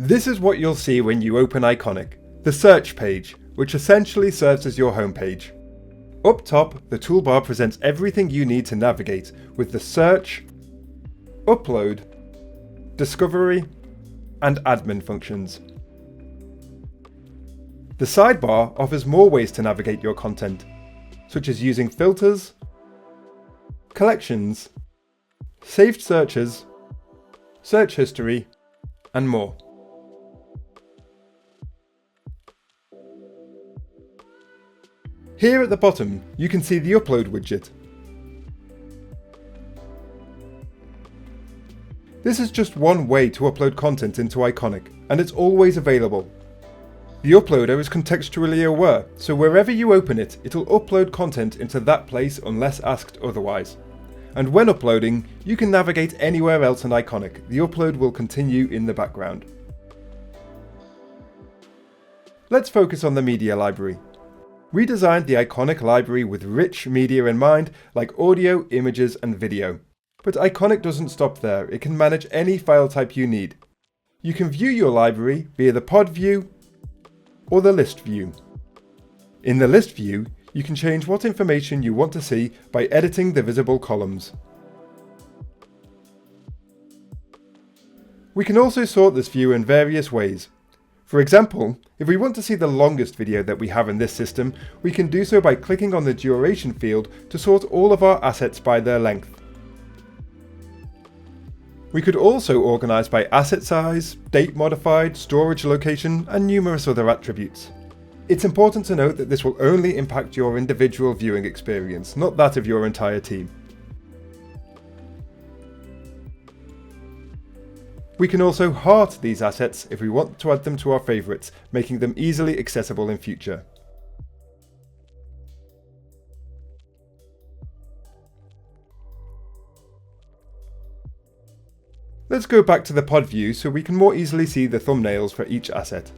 This is what you'll see when you open Iconik, the search page, which essentially serves as your homepage. Up top, the toolbar presents everything you need to navigate with the search, upload, discovery, and admin functions. The sidebar offers more ways to navigate your content, such as using filters, collections, saved searches, search history, and more. Here at the bottom, you can see the upload widget. This is just one way to upload content into Iconik, and it's always available. The uploader is contextually aware, so wherever you open it, it'll upload content into that place unless asked otherwise. And when uploading, you can navigate anywhere else in Iconik. The upload will continue in the background. Let's focus on the media library. We designed the Iconik library with rich media in mind, like audio, images, and video. But Iconik doesn't stop there. It can manage any file type you need. You can view your library via the pod view or the list view. In the list view, you can change what information you want to see by editing the visible columns. We can also sort this view in various ways. For example, if we want to see the longest video that we have in this system, we can do so by clicking on the duration field to sort all of our assets by their length. We could also organise by asset size, date modified, storage location, and numerous other attributes. It's important to note that this will only impact your individual viewing experience, not that of your entire team. We can also heart these assets if we want to add them to our favourites, making them easily accessible in future. Let's go back to the pod view so we can more easily see the thumbnails for each asset.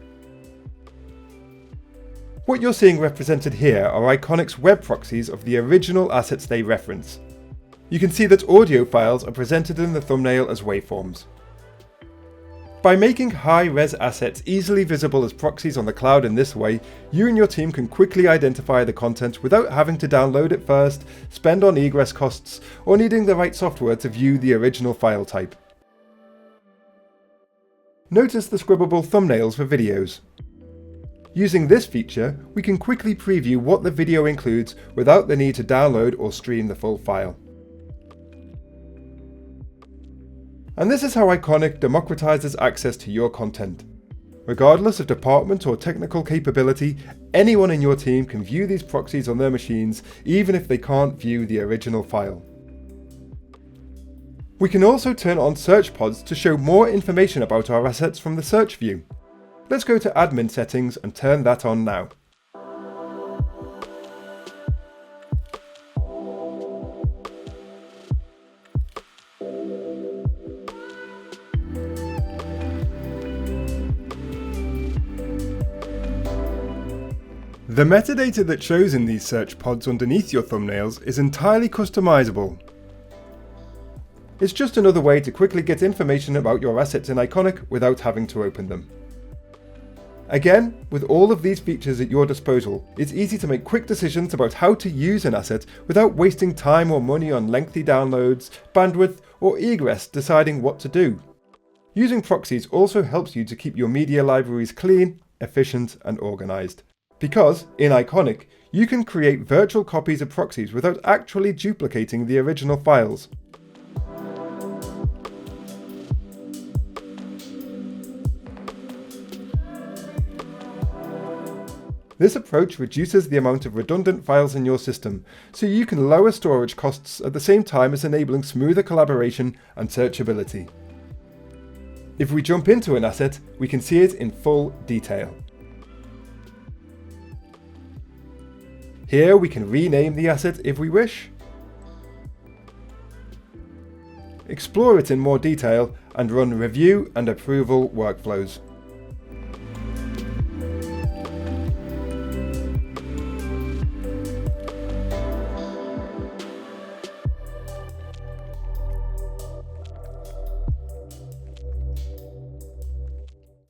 What you're seeing represented here are Iconik's web proxies of the original assets they reference. You can see that audio files are presented in the thumbnail as waveforms. By making high-res assets easily visible as proxies on the cloud in this way, you and your team can quickly identify the content without having to download it first, spend on egress costs, or needing the right software to view the original file type. Notice the scribbable thumbnails for videos. Using this feature, we can quickly preview what the video includes without the need to download or stream the full file. And this is how Iconik democratizes access to your content. Regardless of department or technical capability, anyone in your team can view these proxies on their machines, even if they can't view the original file. We can also turn on search pods to show more information about our assets from the search view. Let's go to admin settings and turn that on now. The metadata that shows in these search pods underneath your thumbnails is entirely customizable. It's just another way to quickly get information about your assets in Iconik without having to open them. Again, with all of these features at your disposal, it's easy to make quick decisions about how to use an asset without wasting time or money on lengthy downloads, bandwidth, or egress deciding what to do. Using proxies also helps you to keep your media libraries clean, efficient, and organized. Because, in Iconik, you can create virtual copies of proxies without actually duplicating the original files. This approach reduces the amount of redundant files in your system, so you can lower storage costs at the same time as enabling smoother collaboration and searchability. If we jump into an asset, we can see it in full detail. Here we can rename the asset if we wish, explore it in more detail, and run review and approval workflows.